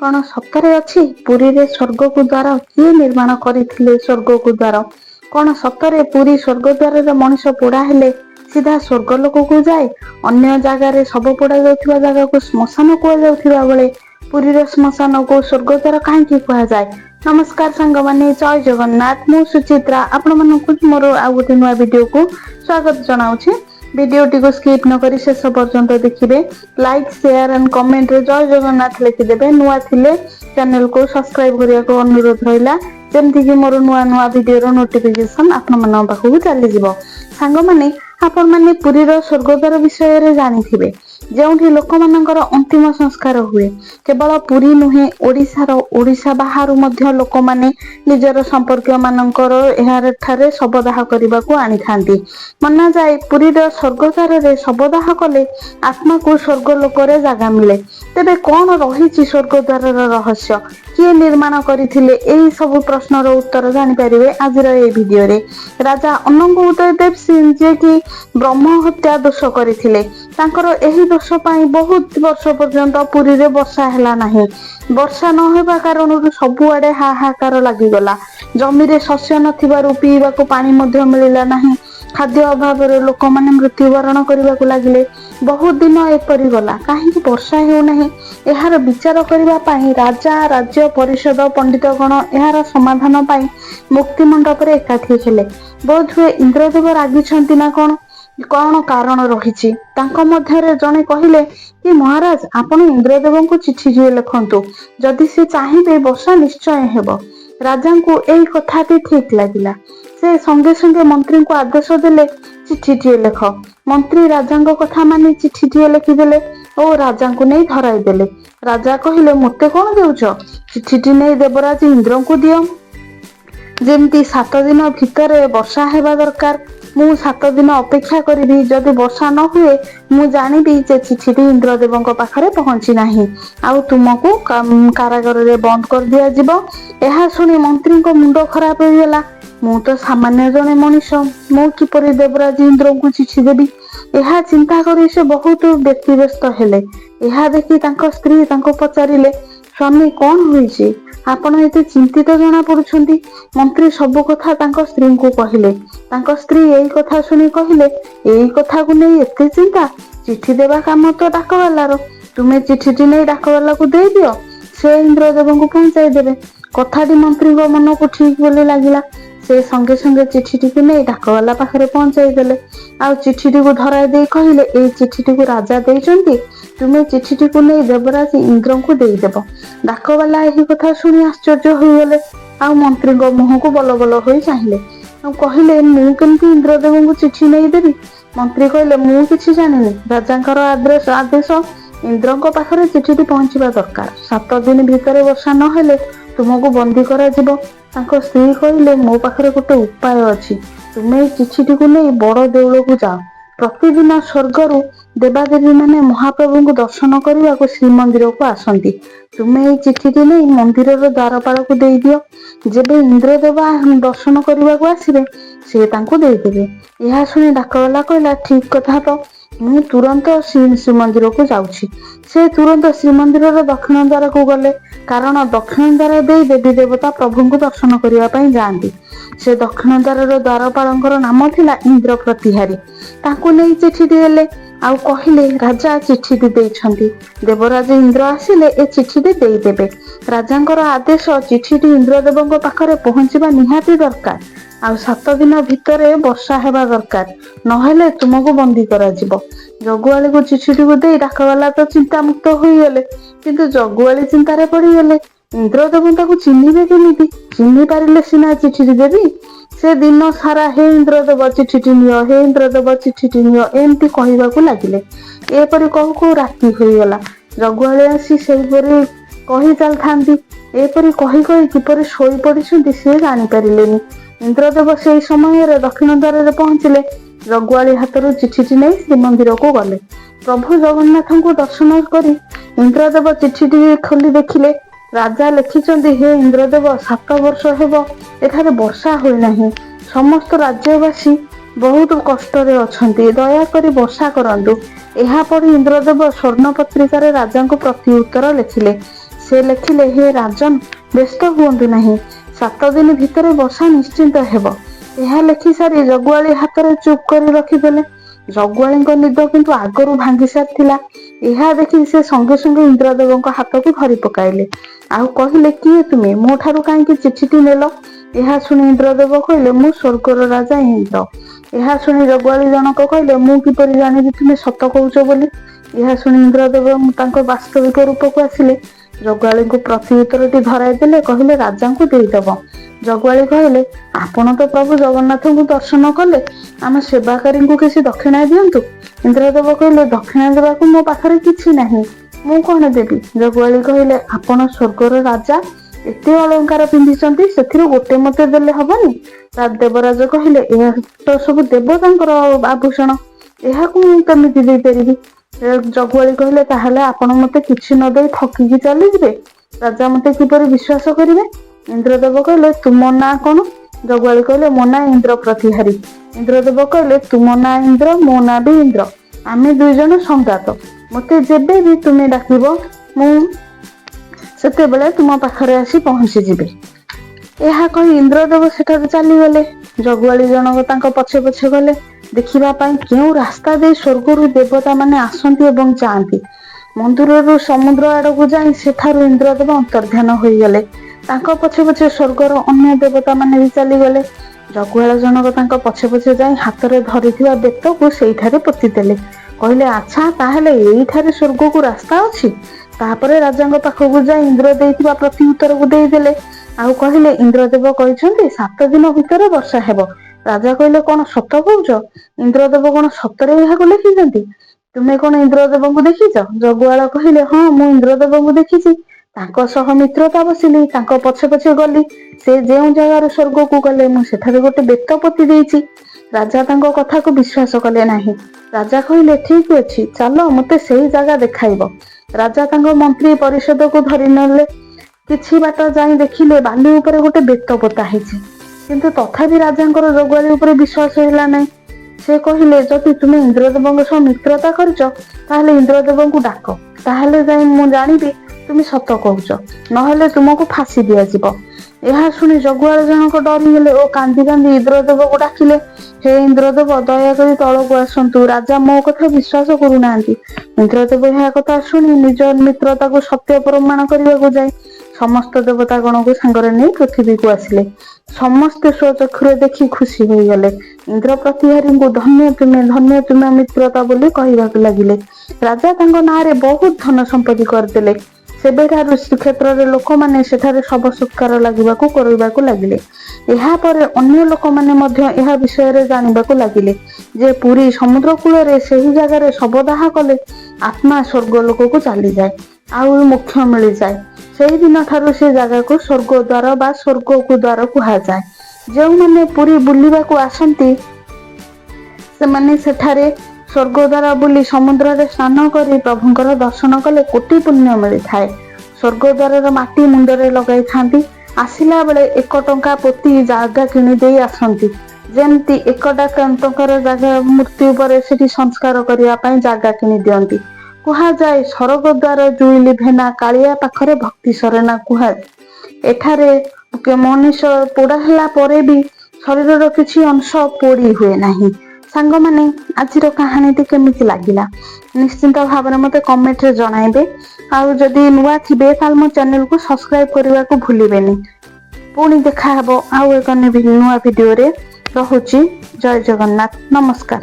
कौन सतरे अच्छी पुरी रे स्वर्ग को द्वार किए निर्माण करथिले स्वर्ग को द्वार कौन सतरे पुरी स्वर्ग द्वार मनुष्य पोड़ा हेले सीधा स्वर्ग लोक को जाए अन्य जगार शव पोड़ा जाउथिबा जगह को श्मशान कहुवा बेले पुरी रे श्मशान को स्वर्ग द्वार कहीं कह जाए। नमस्कार सांग माने जय जगन्नाथ मु सुचित्रा आपण मानकु मोर आ गोटे नुआ वीडियो को स्वागत जनाउछि। वीडियोटी को स्किप न करी शेष पर्यंत देखिए। लाइक शेयर एंड कमेंट रे जय जगन्नाथ लिखिदेवे। नुआ थिले चैनल को सब्सक्राइब करिया को अनुरोध रहिला जेमति कि मोर नुआ नुआ वीडियो रो नोटिफिकेशन आपण मन पाखु चली जिवो। सांग माने आपण माने पुरी रो स्वर्गद्वार विषय रे जानिथिबे जेउठी लोक मानकर अंतिम संस्कार हुए केवल पुरी नुहे ओडिशा बाहर मध्य लोक माने निजर संपर्क मानकर एहार ठारे शवदाह करने को आनी थांती। मना जाए पुरी रो स्वर्गद्वार रे शवदाह कले आत्मा को स्वर्ग लोक रे जगह मिले। तेबे कौन रही स्वर्गद्वार रहस्य किए निर्माण करथिले एही सब प्रश्नर उत्तर जानि परिबे आजिर ए वीडियो रे। राजा अनंग उदयदेव सिंह जे कि ब्रह्म हत्या दोष करथिले तांकर एही दोष पाई बहुत वर्ष पर्यंत पुरी रे वर्षा हैला नाही। वर्षा न होबा कारण सबुआडे हाहाकार लागिगला। जमी रे शस्य नथिबारु पीबाको पानी मध्य मिलिला नाही। खाद्य अभाव रे लोक माने मृत्युवरण करबा को लागिले। बहुत दिन एपरि गला काहे वर्षा हेउ नाही। एहार विचार करबा पाई राजा राज्य परिषद पंडितगण एहार समाधान पाई मुक्ति मंडप रे एकाठी हेले। बोध हुए इंद्रदेव रागी छंती ना कौन कारण रही मध्य जड़े कहले कि महाराज आपण इंद्रदेव को चिठी जी लिखंतु जदि से चाहिए वर्षा निश्चय हेब। राजा को यही कथाटी ठीक लगिला। से संगे संगे मंत्री को आदेश देले चिठीटी लिख। मंत्री राजा कथा मानी चिठीटी लिखिदेले और राजा को नहीं धराई देले। राजा कहले मते कौन देउछ चिठीटी नहीं देवराज इंद्र को दियो जेमती 7 दिन भितर वर्षा हेबा दरकार। मु 7 दिन अपेक्षा करी जदि वर्षा न हुए मु जानिबी जे चिठीटी इंद्रदेव पाखरे पहुंची नाही आउ तुमको कारागार रे बंद कर दिया जिवो। एहा सुनी मंत्री को मुंड खराब हो गला। मु तो सामान्य जने मनुष्य मु किपरि देवराज इंद्र को चिठी देबी। एहा चिंता करी से बहुत व्यक्तिव्यस्त हेले। एहा देखि तांको स्त्री तांको पचारिले स्वामी कौन होईची आपण एते चिंतित जना पड़ुछंती। मंत्री सब कथा तांको स्त्री को कहले। तांको स्त्री एई कथा सुनी कहले एई कथा को नै एते चिंता चिठी देबा काम तो डाकवालार तुमे चिठीटी नै डाकवाला को दे दियो से इंद्रदेव को पहुंचाई देबे। कथाटी मंत्री को मन को ठीक बोले लागिला। से संगे संगे चिठीटी को नै डाकवाला पाखरे पहुंचाई देले। आ चिठीटी को धराई दे कहले एई चिठीटी को राजा देइचंती तुमे चिठीटी को नै देवराज इंद्र को देई देबो। डाकवाला एही कथा सुनी आश्चर्य होई गेले। आ मंत्री को मुह को बल बल होई चाहिले आ कहले मु केमती इंद्रदेव को चिठी नै देबी। मंत्री कहले मु किछि जानिनी राजांकर आदेश इंद्र को पाखरे चिठीटी पहुंचीबा दरकार। 7 दिन भितर वर्षा न हेले तुमको बंदी करा जिवो। तांको स्त्री कहले मो पाखरे गोटे उपाय अछि तुमे चिठीटी को नै बड़ देउल को जाओ। प्रतिदिन स्वर्गरु देवादेवी माने महाप्रभु को दर्शन करने को श्रीमंदिर को आसंती। तुमे ये चिठीटी नहीं मंदिर द्वारपाल को दे दियो। जेबे इंद्रदेवा दर्शन करने को आसबे से तांको दे देबे। यह सुनी डाकवाला कहला ठीक कथा तो मु तुरंत श्रीमंदिर को जाउछि। से तुरंत श्रीमंदिर दक्षिण द्वार को गले कारण दक्षिण द्वार दे देवी देवता प्रभु को दर्शन करने पाई जाती। से दक्षिण द्वार द्वारपाल नाम थिला इंद्र प्रतिहारी। तांको नहीं चिठीटी देले आउ कहले राजा चिठीटी देइछंती देवराज इंद्र आसिले ए चिठीटी देई देबे। राजांकर आदेश चिठीटी इंद्रदेव पाखरे पहुंचीबा निहाती दरकार। आउ 7 दिन भितर वर्षा हेबा दरकार नहेले तुमको बंदी करा जिवो। जगुआली को चिठीटी को दे डाकवाला तो चिंता मुक्त होई गेले किंतु जगुआली चिंतारे पड़ी गेले। इंद्रदेव ताको चिन्हिबे केमिति चिन्हि पारिले सिना चिठीटी देबी। से दिन सारा हे इंद्रदेव चिठीटी नियो हे इंद्रदेव चिठीटी नियो एमती कहबाकू लागिले। एपरि कहू कहू राति होई गला। जगुआली आसी सेहीपरि कहि चल थांती एपरि कहि कहि किपरि सोई पड़िसंती से जानि पारिलेनी। इंद्रदेव से समय दक्षिण द्वार रे पहुंचले। जगुआली हाथरू चिठीटी नहीं श्रीमंदिर को गले। प्रभु जगन्नाथ को दर्शन करी इंद्रदेव चिठीटी खोली देखिले। राजा लिखिचंदी हे इंद्रदेव 7 वर्ष हेबो एठारे वर्षा होई नाही। समस्त राज्यवासी बहुत कष्ट रे अछंती दया करी वर्षा करंतु। एहा पढ़ी इंद्रदेव स्वर्ण पत्रिका रे राजा को प्रति उत्तर लिखिले। ସେ ଲେଖିଲେ, ହେ ରାଜନ, ବ୍ୟସ୍ତ ହୁଅନ୍ତୁ ନାହିଁ, 7 ଦିନ ଭିତରେ ବର୍ଷା ନିଶ୍ଚିନ୍ତ ହେବ। ଏହା ଲେଖି ସାରି ଜଗୁଆଳି ହାତରେ ଚୁପ୍ କରି ରଖିଦେଲେ। ଜଗୁଆଳିଙ୍କ ନିଦ କିନ୍ତୁ ଆଗରୁ ଭାଙ୍ଗି ସାରିଥିଲା। ଏହା ଦେଖି ସେ ସଙ୍ଗେ ସଙ୍ଗେ ଇନ୍ଦ୍ରଦେବଙ୍କ ହାତକୁ ଧରି ପକାଇଲେ। ଆଉ କହିଲେ, କିଏ ତୁମେ? ମୋ ଠାରୁ କାହିଁକି ଚିଠିଟି ନେଲ? ଏହା ଶୁଣି ଇନ୍ଦ୍ରଦେବ କହିଲେ, ମୁଁ ସ୍ୱର୍ଗର ରାଜା ଇନ୍ଦ୍ର। ଏହା ଶୁଣି ଜଗୁଆଳି ଜଣକ କହିଲେ, ମୁଁ କିପରି ଜାଣିବି ତୁମେ ସତ କହୁଛ ବୋଲି? ଏହା ଶୁଣି ଇନ୍ଦ୍ରଦେବ ତାଙ୍କ ବାସ୍ତବିକ ରୂପକୁ ଆସିଲେ। ଜଗୁଆଳିଙ୍କୁ ପ୍ରତି ଉତ୍ତରଟି ଧରାଇ ଦେଲେ, କହିଲେ, ରାଜାଙ୍କୁ ଦେଇଦବ। ଜଗୁଆଳି କହିଲେ, ଆପଣ ତ ପ୍ରଭୁ ଜଗନ୍ନାଥଙ୍କୁ ଦର୍ଶନ କଲେ, ଆମ ସେବାକାରୀଙ୍କୁ କିଛି ଦକ୍ଷିଣା ଦିଅନ୍ତୁ। ଇନ୍ଦ୍ରଦେବ କହିଲେ, ଦକ୍ଷିଣା ଦେବାକୁ ମୋ ପାଖରେ କିଛି ନାହିଁ, ମୁଁ କଣ ଦେବି? ଜଗୁଆଳି କହିଲେ, ଆପଣ ସ୍ୱର୍ଗର ରାଜା, ଏତେ ଅଳଙ୍କାର ପିନ୍ଧିଛନ୍ତି, ସେଥିରୁ ଗୋଟେ ମତେ ଦେଲେ ହବନି? ଦେବରାଜ କହିଲେ, ଏହା ତ ସବୁ ଦେବତାଙ୍କର ଆଭୂଷଣ, ଏହାକୁ ମୁଁ କେମିତି ଦେଇପାରିବି? ଜଗୁଆଳି କହିଲେ, ତାହେଲେ ଆପଣ ମତେ କିଛି ନ ଦେଇ ଠକିକି ଚାଲିଯିବେ? ରାଜା ମତେ କିପରି ବିଶ୍ୱାସ କରିବେ? ଇନ୍ଦ୍ରଦେବ କହିଲେ, ତୁମ ନାଁ କଣ? ଜଗୁଆଳି କହିଲେ, ମୋ ନାଁ ଇନ୍ଦ୍ର ପ୍ରତିହାରୀ। ଇନ୍ଦ୍ରଦେବ କହିଲେ, ତୁମ ନାଁ ଇନ୍ଦ୍ର, ମୋ ନାଁ ବି ଇନ୍ଦ୍ର, ଆମେ 2 ଜଣ ସଙ୍ଗାତ। ମତେ ଯେବେ ବି ତୁମେ ଡାକିବ, ମୁଁ ସେତେବେଳେ ତୁମ ପାଖରେ ଆସି ପହଞ୍ଚିଯିବି। ଏହା କହି ଇନ୍ଦ୍ରଦେବ ସେଠାରୁ ଚାଲିଗଲେ। ଜଗୁଆଳି ଜଣକ ତାଙ୍କ ପଛେ ପଛେ ଗଲେ, ଦେଖିବା ପାଇଁ କେଉଁ ରାସ୍ତା ଦେଇ ସ୍ୱର୍ଗରୁ ଦେବତା ମାନେ ଆସନ୍ତି ଏବଂ ଯାଆନ୍ତି। ମନ୍ଦିରରୁ ସମୁଦ୍ର ଆଡକୁ ଯାଇ ସେଠାରୁ ଇନ୍ଦ୍ରଦେବ ଅନ୍ତର୍ଧ୍ୟାନ ହୋଇଗଲେ। ତାଙ୍କ ପଛେ ପଛେ ସ୍ୱର୍ଗର ଅନ୍ୟ ଦେବତା ମାନେ ବି ଚାଲିଗଲେ। ଜଗୁଆଳ ଜଣକ ତାଙ୍କ ପଛେ ପଛେ ଯାଇ ହାତରେ ଧରିଥିବା ବେତକୁ ସେଇଠାରେ ପୋତିଦେଲେ। କହିଲେ, ଆଚ୍ଛା, ତାହେଲେ ଏଇଠାରେ ସ୍ୱର୍ଗକୁ ରାସ୍ତା ଅଛି? ତାପରେ ରାଜାଙ୍କ ପାଖକୁ ଯାଇ ଇନ୍ଦ୍ର ଦେଇଥିବା ପ୍ରତି ଉତ୍ତରକୁ ଦେଇଦେଲେ। ଆଉ କହିଲେ, ଇନ୍ଦ୍ରଦେବ କହିଛନ୍ତି 7 ଦିନ ଭିତରେ ବର୍ଷା ହେବ। ରାଜା କହିଲେ, କଣ ସତ କହୁଛ? ଇନ୍ଦ୍ରଦେବ କଣ ସତରେ ଏହାକୁ ଲେଖିଛନ୍ତି? ତୁମେ କଣ ଇନ୍ଦ୍ରଦେବଙ୍କୁ ଦେଖିଛ? ଜଗୁଆଳ କହିଲେ, ହଁ, ମୁଁ ଇନ୍ଦ୍ରଦେବଙ୍କୁ ଦେଖିଛି। ତାଙ୍କ ସହ ମିତ୍ରତା ବସିଲି, ତାଙ୍କ ପଛେ ପଛେ ଗଲି। ସେ ଯେଉଁ ଜାଗାରୁ ସ୍ୱର୍ଗକୁ ଗଲେ, ମୁଁ ସେଠାରେ ଗୋଟେ ବେତ ପୋତି ଦେଇଛି। ରାଜା ତାଙ୍କ କଥାକୁ ବିଶ୍ୱାସ କଲେ ନାହିଁ। ରାଜା କହିଲେ, ଠିକ ଅଛି, ଚାଲ, ମତେ ସେଇ ଜାଗା ଦେଖାଇବ। ରାଜା ତାଙ୍କ ମନ୍ତ୍ରୀ ପରିଷଦକୁ ଧରି ନେଲେ। କିଛି ବାଟ ଯାଇ ଦେଖିଲେ, ବାଲି ଉପରେ ଗୋଟେ ବେତ ପୋତା ହେଇଛି। କିନ୍ତୁ ତଥାପି ରାଜାଙ୍କର ଜଗୁଆଳି ଉପରେ ବିଶ୍ୱାସ ହେଲା ନାହିଁ। ସେ କହିଲେ, ଯଦି ତୁମେ ଇନ୍ଦ୍ରଦେବଙ୍କ ସହ ମିତ୍ରତା କରିଛ, ତାହେଲେ ଇନ୍ଦ୍ରଦେବଙ୍କୁ ଡାକ, ତାହେଲେ ଯାଇ ମୁଁ ଜାଣିବି ତୁମେ ସତ କହୁଛ, ନହେଲେ ତୁମକୁ ଫାଶୀ ଦିଆଯିବ। ଏହା ଶୁଣି ଜଗୁଆଳ ଜଣକ ଡରିଗଲେ ଓ କାନ୍ଦି କାନ୍ଦି ଇନ୍ଦ୍ରଦେବକୁ ଡାକିଲେ, ହେ ଇନ୍ଦ୍ରଦେବ, ଦୟାକରି ତଳକୁ ଆସନ୍ତୁ, ରାଜା ମୋ କଥା ବିଶ୍ୱାସ କରୁନାହାନ୍ତି। ଇନ୍ଦ୍ରଦେବ ଏହା କଥା ଶୁଣି ନିଜ ମିତ୍ରତାକୁ ସତ୍ୟ ପ୍ରମାଣ କରିବାକୁ ଯାଇ ସମସ୍ତ ଦେବତା ଗଣକୁ ସାଙ୍ଗରେ ନେଇ ପୃଥିବୀକୁ ଆସିଲେ। ସମସ୍ତେ ସ୍ୱଚକ୍ଷୁରେ ଦେଖି ଖୁସି ହୋଇଗଲେ। ଇନ୍ଦ୍ର ପ୍ରତିହାରୀଙ୍କୁ ଧନ୍ୟ ତୁମେ ମିତ୍ରତା ବୋଲି କହିବାକୁ ଲାଗିଲେ। ରାଜା ତାଙ୍କ ନାଁରେ ବହୁତ ଧନ ସମ୍ପତ୍ତି କରିଦେଲେ। ସେବେଠାରୁ ଶ୍ରୀକ୍ଷେତ୍ରରେ ଲୋକମାନେ ସେଠାରେ ଶବ ସତ୍କାର କରିବାକୁ ଲାଗିଲେ। ଏହାପରେ ଅନ୍ୟ ଲୋକମାନେ ମଧ୍ୟ ଏହା ବିଷୟରେ ଜାଣିବାକୁ ଲାଗିଲେ ଯେ ପୁରୀ ସମୁଦ୍ର କୂଳରେ ସେହି ଜାଗାରେ ଶବଦାହ କଲେ ଆତ୍ମା ସ୍ୱର୍ଗ ଲୋକକୁ ଚାଲିଯାଏ ଆଉ ମୋକ୍ଷ ମିଳିଯାଏ। ସେହିଦିନ ଠାରୁ ସେ ଜାଗାକୁ ସ୍ୱର୍ଗଦ୍ୱାର ବା ସ୍ୱର୍ଗକୁ ଦ୍ୱାର କୁହାଯାଏ। ଯେଉଁମାନେ ପୁରୀ ବୁଲିବାକୁ ଆସନ୍ତି ସେମାନେ ସେଠାରେ ସ୍ୱର୍ଗଦ୍ୱାର ବୁଲି ସମୁଦ୍ରରେ ସ୍ନାନ କରି ପ୍ରଭୁଙ୍କର ଦର୍ଶନ କଲେ କୋଟି ପୁଣ୍ୟ ମିଳିଥାଏ। ସ୍ୱର୍ଗଦ୍ୱାରର ମାଟି ମୁଣ୍ଡରେ ଲଗାଇଥାନ୍ତି। ଆସିଲା ବେଳେ 1 ଟଙ୍କା ପୋତି ଜାଗା କିଣିଦେଇ ଆସନ୍ତି। ଯେମିତି 1 ଟଙ୍କାର ଜାଗା ମୃତ୍ୟୁ ପରେ ସେଠି ସଂସ୍କାର କରିବା ପାଇଁ ଜାଗା କିଣି ଦିଅନ୍ତି। କୁହାଯାଏ, ସ୍ୱର୍ଗଦ୍ୱାର ଜୁଇ ଲିଭେନା, କାଳିଆ ପାଖରେ ଭକ୍ତି ସରେନା। କୁହାଯାଏ, ଏଠାରେ ମଣିଷ ପୋଡ଼ା ହେଲା ପରେ ବି ଶରୀରର କିଛି ଅଂଶ ପୋଡ଼ି ହୁଏ ନାହିଁ। ସାଙ୍ଗମାନେ, ଆଜିର କାହାଣୀଟି କେମିତି ଲାଗିଲା ନିଶ୍ଚିନ୍ତ ଭାବରେ ମତେ କମେଣ୍ଟରେ ଜଣାଇବେ। ଆଉ ଯଦି ନୂଆ ଥିବେ ତାହେଲେ ମୋ ଚ୍ୟାନେଲକୁ ସବସ୍କ୍ରାଇବ କରିବାକୁ ଭୁଲିବେନି। ପୁଣି ଦେଖାହବ ଆଉ ଏକ ନୂଆ ଭିଡିଓରେ। ରହୁଛି, ଜୟ ଜଗନ୍ନାଥ, ନମସ୍କାର।